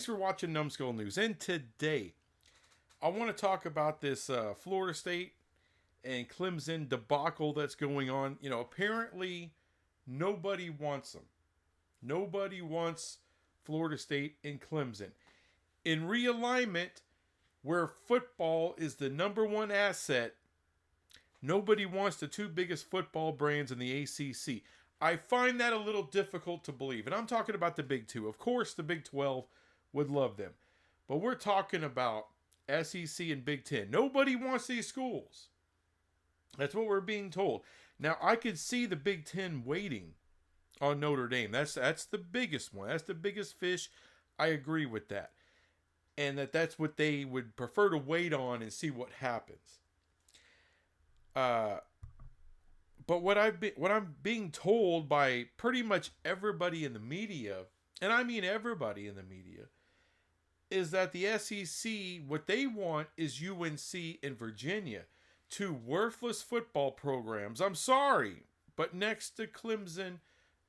Thanks for watching Numbskull News. And today, I want to talk about this Florida State and Clemson debacle that's going on. You know, apparently nobody wants them. Nobody wants Florida State and Clemson. In realignment, where football is the number one asset, nobody wants the two biggest football brands in the ACC. I find that a little difficult to believe. And I'm talking about the Big Two. Of course, the Big 12 would love them. But we're talking about SEC and Big Ten. Nobody wants these schools. That's what we're being told. Now, I could see the Big Ten waiting on Notre Dame. That's the biggest one. That's the biggest fish. I agree with that. And that's what they would prefer to wait on and see what happens. But what I'm being told by pretty much everybody in the media, and I mean everybody in the media, is that the SEC, what they want is UNC and Virginia, two worthless football programs. I'm sorry, but next to Clemson,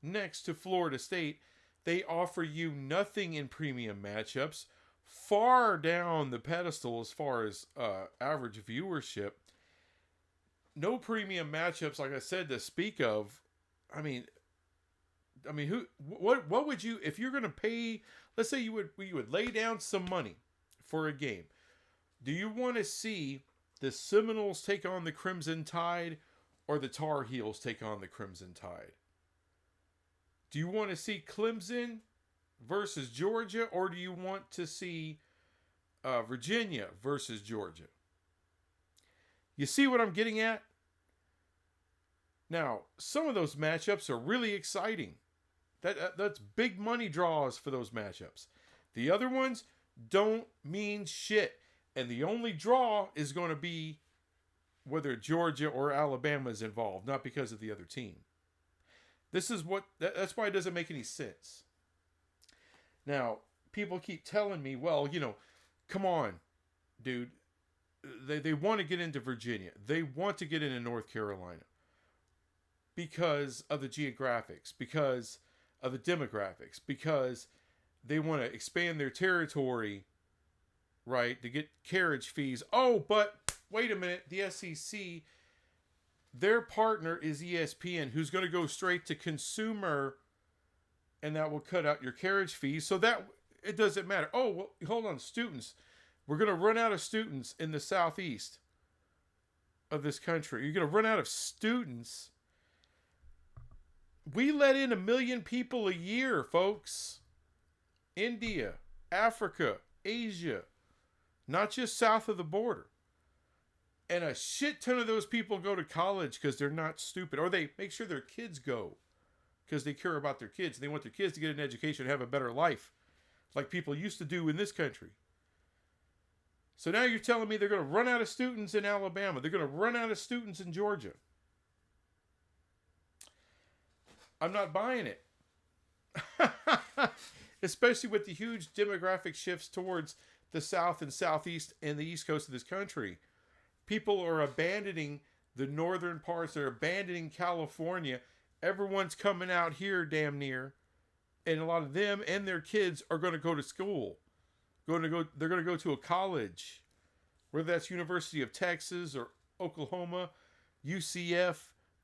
next to Florida State, they offer you nothing in premium matchups, far down the pedestal as far as average viewership. No premium matchups, like I said, to speak of. I mean, what would you, if you're going to pay? Let's say you would lay down some money for a game. Do you want to see the Seminoles take on the Crimson Tide, or the Tar Heels take on the Crimson Tide? Do you want to see Clemson versus Georgia, or do you want to see Virginia versus Georgia? You see what I'm getting at? Now, some of those matchups are really exciting. That's big money draws for those matchups. The other ones don't mean shit. And the only draw is going to be whether Georgia or Alabama is involved, not because of the other team. That's why it doesn't make any sense. Now, people keep telling me, well, come on, dude. They want to get into Virginia. They want to get into North Carolina because of the geographics, because of the demographics, because they want to expand their territory, right, to get carriage fees. Oh, but wait a minute, the SEC, their partner is ESPN, who's going to go straight to consumer, and that will cut out your carriage fees. So that it doesn't matter. Oh, well, hold on, students. We're going to run out of students in the southeast of this country. You're going to run out of students. We let in 1 million people a year, folks. India, Africa, Asia, not just south of the border. And a shit ton of those people go to college because they're not stupid. Or they make sure their kids go because they care about their kids. They want their kids to get an education and have a better life like people used to do in this country. So now you're telling me they're going to run out of students in Alabama. They're going to run out of students in Georgia. I'm not buying it. Especially with the huge demographic shifts towards the South and Southeast and the East Coast of this country. People are abandoning the northern parts. They're abandoning California. Everyone's coming out here damn near. And a lot of them and their kids are going to go to school. They're going to go to a college, whether that's University of Texas or Oklahoma, UCF,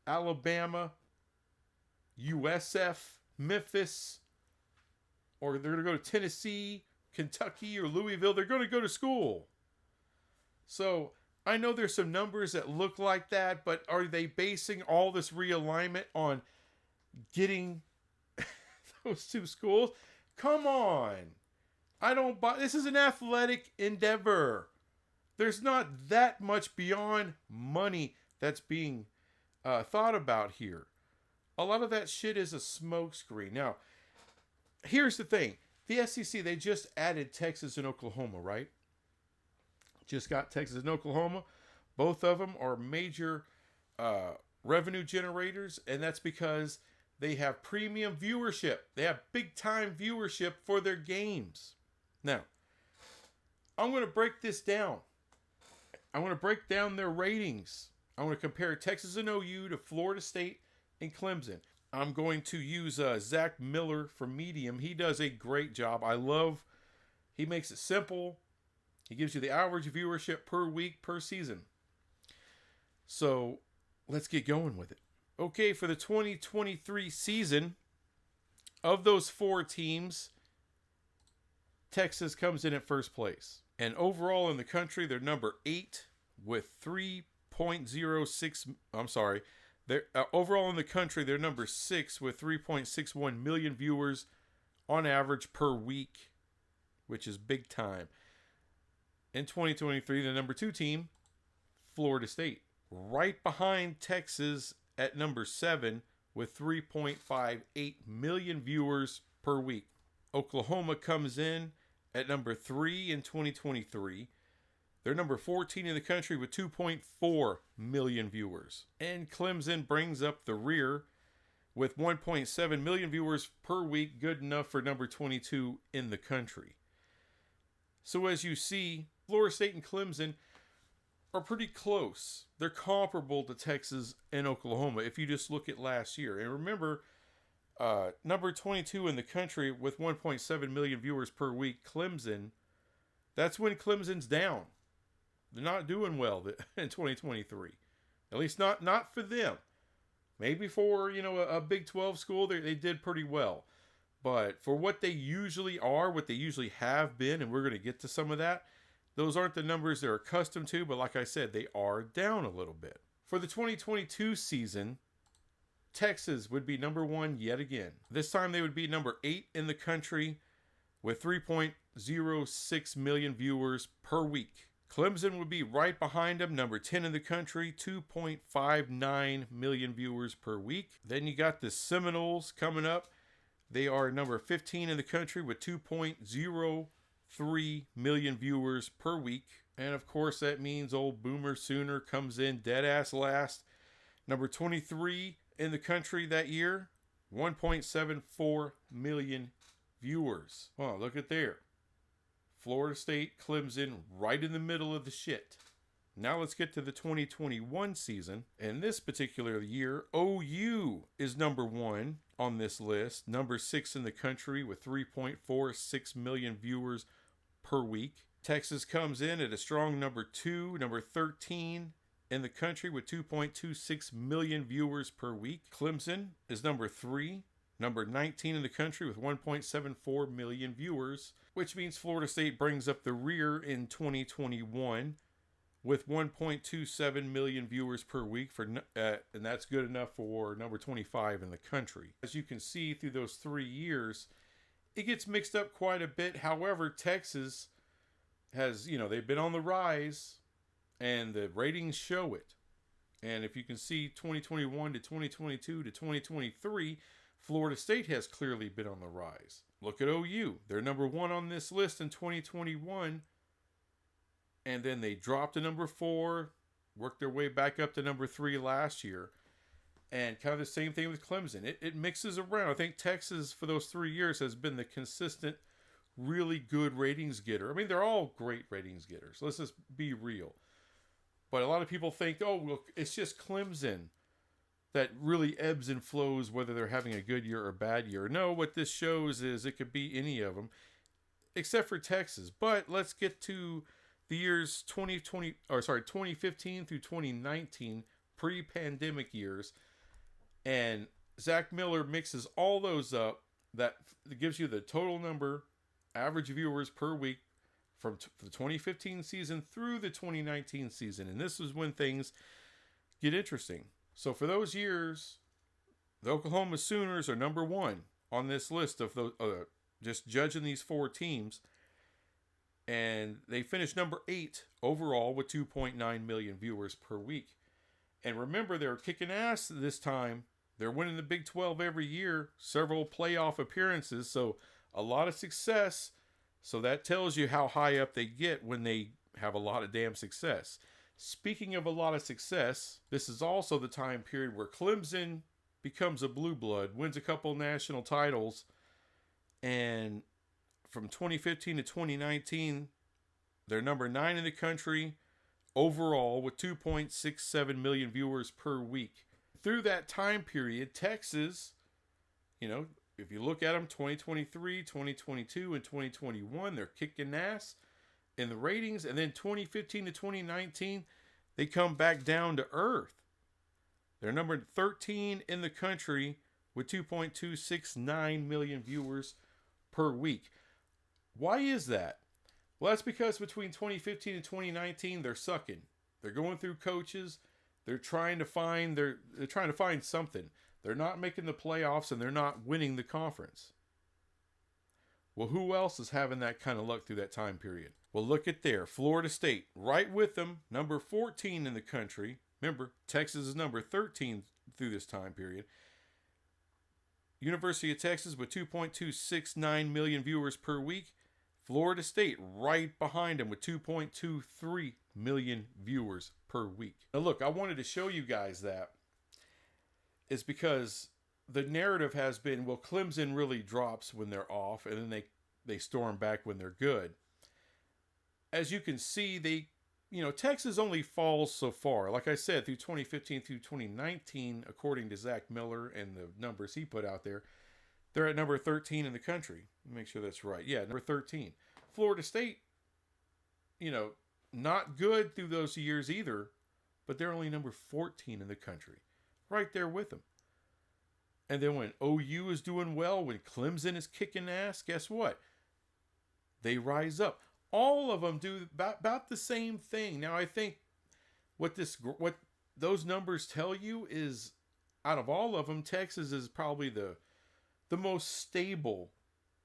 Alabama, USF, Memphis, or they're going to go to Tennessee, Kentucky, or Louisville. They're going to go to school. So I know there's some numbers that look like that, but are they basing all this realignment on getting those two schools? Come on. I don't buy. This is an athletic endeavor. There's not that much beyond money that's being thought about here. A lot of that shit is a smokescreen. Now, here's the thing. The SEC, they just added Texas and Oklahoma, right? Just got Texas and Oklahoma. Both of them are major revenue generators, and that's because they have premium viewership. They have big-time viewership for their games. Now, I'm going to break this down. I want to break down their ratings. I want to compare Texas and OU to Florida State and Clemson. I'm going to use Zach Miller from Medium. He does a great job. I love He makes it simple. He gives you the average viewership per week, per season. So let's get going with it. Okay, for the 2023 season, of those 4 teams, Texas comes in at first place. And overall in the country, they're number 8 with 3.06. I'm sorry. They're, overall in the country, they're number 6 with 3.61 million viewers on average per week, which is big time. In 2023, the number 2 team, Florida State, right behind Texas at number 7 with 3.58 million viewers per week. Oklahoma comes in at number 3 in 2023. They're number 14 in the country with 2.4 million viewers. And Clemson brings up the rear with 1.7 million viewers per week, good enough for number 22 in the country. So as you see, Florida State and Clemson are pretty close. They're comparable to Texas and Oklahoma if you just look at last year. And remember, number 22 in the country with 1.7 million viewers per week, Clemson, that's when Clemson's down. They're not doing well in 2023. At least not for them. Maybe for, a Big 12 school, they did pretty well. But for what they usually are, what they usually have been, and we're going to get to some of that, those aren't the numbers they're accustomed to, but like I said, they are down a little bit. For the 2022 season, Texas would be number 1 yet again. This time they would be number 8 in the country with 3.06 million viewers per week. Clemson would be right behind them, number 10 in the country, 2.59 million viewers per week. Then you got the Seminoles coming up. They are number 15 in the country with 2.03 million viewers per week. And of course, that means old Boomer Sooner comes in dead ass last. Number 23 in the country that year, 1.74 million viewers. Well, look at there. Florida State, Clemson, right in the middle of the shit. Now let's get to the 2021 season. In this particular year, OU is number 1 on this list. Number 6 in the country with 3.46 million viewers per week. Texas comes in at a strong number 2, number 13 in the country with 2.26 million viewers per week. Clemson is number 3, number 19 in the country with 1.74 million viewers, which means Florida State brings up the rear in 2021 with 1.27 million viewers per week, and that's good enough for number 25 in the country. As you can see through those 3 years, it gets mixed up quite a bit. However, Texas has, they've been on the rise, and the ratings show it. And if you can see 2021 to 2022 to 2023, Florida State has clearly been on the rise. Look at OU. They're number 1 on this list in 2021. And then they dropped to number 4, worked their way back up to number 3 last year. And kind of the same thing with Clemson. It mixes around. I think Texas, for those 3 years, has been the consistent, really good ratings getter. I mean, they're all great ratings getters. Let's just be real. But a lot of people think, it's just Clemson that really ebbs and flows whether they're having a good year or a bad year. No, what this shows is it could be any of them, except for Texas. But let's get to the years 2015 through 2019, pre-pandemic years, and Zach Miller mixes all those up. That gives you the total number, average viewers per week from the 2015 season through the 2019 season. And this is when things get interesting. So for those years, the Oklahoma Sooners are number 1 on this list of those, just judging these 4 teams. And they finished number 8 overall with 2.9 million viewers per week. And remember, they're kicking ass this time. They're winning the Big 12 every year, several playoff appearances. So a lot of success. So that tells you how high up they get when they have a lot of damn success. Speaking of a lot of success, this is also the time period where Clemson becomes a blue blood, wins a couple national titles, and from 2015 to 2019, they're number 9 in the country overall with 2.67 million viewers per week. Through that time period, Texas, if you look at them, 2023, 2022, and 2021, they're kicking ass in the ratings. And then 2015 to 2019, they come back down to earth. They're number 13 in the country with 2.269 million viewers per week. Why is that? Well, that's because between 2015 and 2019, they're sucking. They're going through coaches. They're trying to find something. They're not making the playoffs and they're not winning the conference. Well, who else is having that kind of luck through that time period? Well, look at there. Florida State, right with them, number 14 in the country. Remember, Texas is number 13 through this time period. University of Texas with 2.269 million viewers per week. Florida State right behind them with 2.23 million viewers per week. Now look, I wanted to show you guys that is because the narrative has been, well, Clemson really drops when they're off and then they storm back when they're good. As you can see, Texas only falls so far. Like I said, through 2015 through 2019, according to Zach Miller and the numbers he put out there, they're at number 13 in the country. Let me make sure that's right. Yeah, number 13. Florida State, not good through those years either, but they're only number 14 in the country. Right there with them. And then when OU is doing well, when Clemson is kicking ass, guess what? They rise up. All of them do about the same thing. Now, I think what those numbers tell you is, out of all of them, Texas is probably the most stable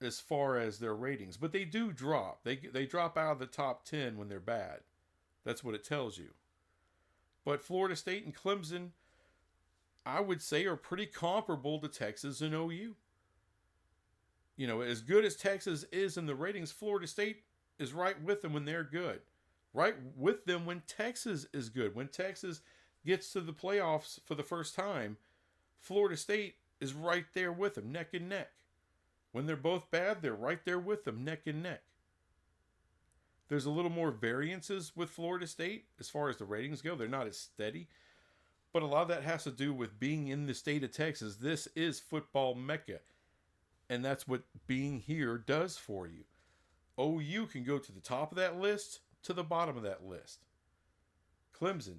as far as their ratings. But they do drop. They drop out of the top 10 when they're bad. That's what it tells you. But Florida State and Clemson, I would say, are pretty comparable to Texas and OU. As good as Texas is in the ratings, Florida State is right with them when they're good. Right with them when Texas is good. When Texas gets to the playoffs for the first time, Florida State is right there with them, neck and neck. When they're both bad, they're right there with them, neck and neck. There's a little more variances with Florida State as far as the ratings go. They're not as steady. But a lot of that has to do with being in the state of Texas. This is football mecca. And that's what being here does for you. OU can go to the top of that list, to the bottom of that list. Clemson,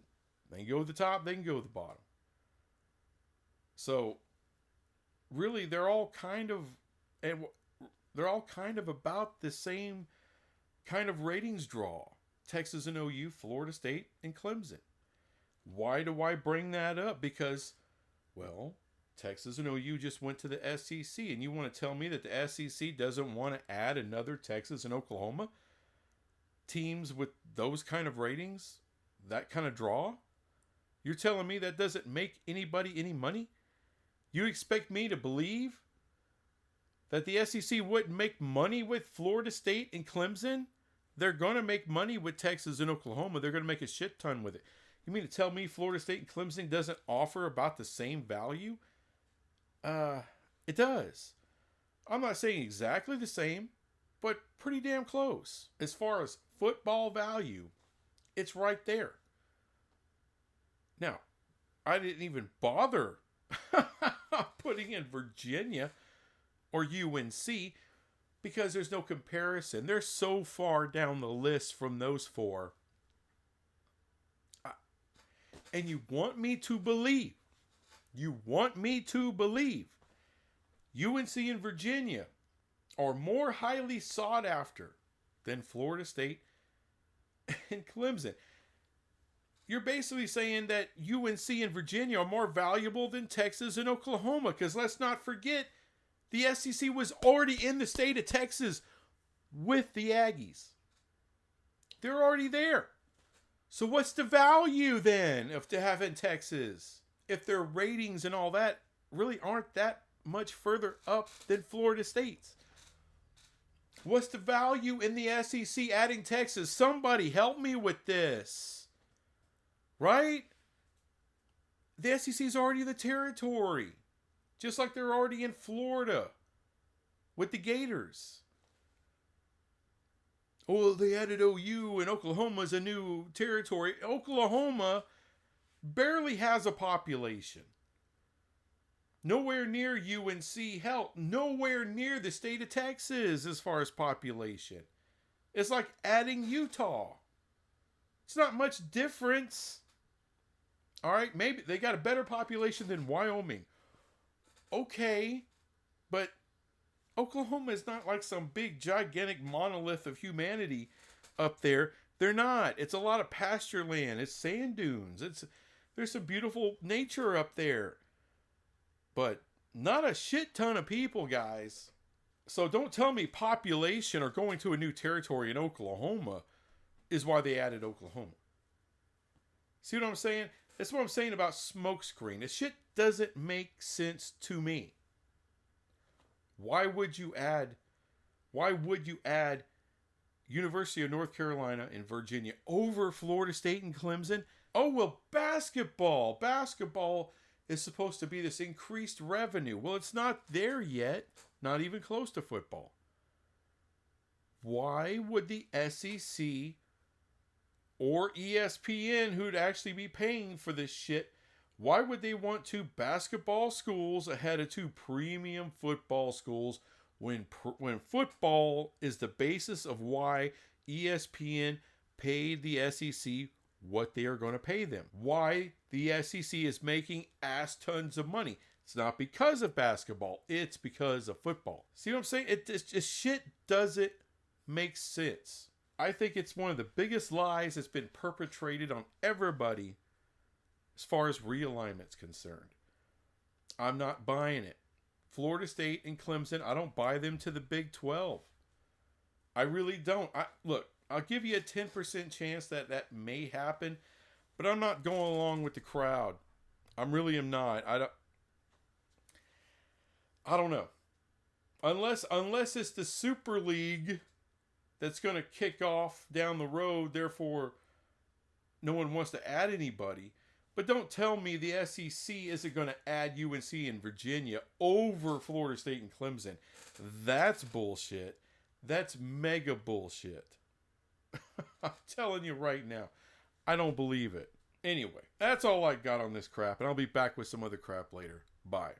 they can go to the top, they can go to the bottom. So, really, they're all kind of about the same kind of ratings draw. Texas and OU, Florida State, and Clemson. Why do I bring that up? Because, well, Texas and OU just went to the SEC, and you want to tell me that the SEC doesn't want to add another Texas and Oklahoma teams with those kind of ratings, that kind of draw? You're telling me that doesn't make anybody any money? You expect me to believe that the SEC wouldn't make money with Florida State and Clemson? They're going to make money with Texas and Oklahoma. They're going to make a shit ton with it. You mean to tell me Florida State and Clemson doesn't offer about the same value? It does. I'm not saying exactly the same, but pretty damn close. As far as football value, it's right there. Now, I didn't even bother putting in Virginia or UNC because there's no comparison. They're so far down the list from those four. And you want me to believe UNC and Virginia are more highly sought after than Florida State and Clemson. You're basically saying that UNC and Virginia are more valuable than Texas and Oklahoma, because let's not forget, the SEC was already in the state of Texas with the Aggies. They're already there. So what's the value then of to have in Texas if their ratings and all that really aren't that much further up than Florida State's? What's the value in the SEC adding Texas? Somebody help me with this. Right? The SEC is already the territory. Just like they're already in Florida with the Gators. Oh, they added OU and Oklahoma's a new territory. Oklahoma barely has a population. Nowhere near UNC. Hell, nowhere near the state of Texas as far as population. It's like adding Utah. It's not much difference. All right, maybe they got a better population than Wyoming. Okay, but Oklahoma is not like some big, gigantic monolith of humanity up there. They're not. It's a lot of pasture land. It's sand dunes. There's some beautiful nature up there. But not a shit ton of people, guys. So don't tell me population or going to a new territory in Oklahoma is why they added Oklahoma. See what I'm saying? That's what I'm saying about smokescreen. This shit doesn't make sense to me. Why would you add University of North Carolina and Virginia over Florida State and Clemson? Oh, well, basketball. Basketball is supposed to be this increased revenue. Well, it's not there yet. Not even close to football. Why would the SEC or ESPN, who'd actually be paying for this shit, why would they want two basketball schools ahead of two premium football schools when football is the basis of why ESPN paid the SEC what they are going to pay them? Why the SEC is making ass tons of money? It's not because of basketball. It's because of football. See what I'm saying? This shit doesn't make sense. I think it's one of the biggest lies that's been perpetrated on everybody as far as realignment's concerned. I'm not buying it. Florida State and Clemson, I don't buy them to the Big 12. I really don't. Look, I'll give you a 10% chance that may happen, but I'm not going along with the crowd. I really am not. I don't know. Unless it's the Super League that's going to kick off down the road, therefore no one wants to add anybody. But don't tell me the SEC isn't going to add UNC and Virginia over Florida State and Clemson. That's bullshit. That's mega bullshit. I'm telling you right now, I don't believe it. Anyway, that's all I got on this crap, and I'll be back with some other crap later. Bye.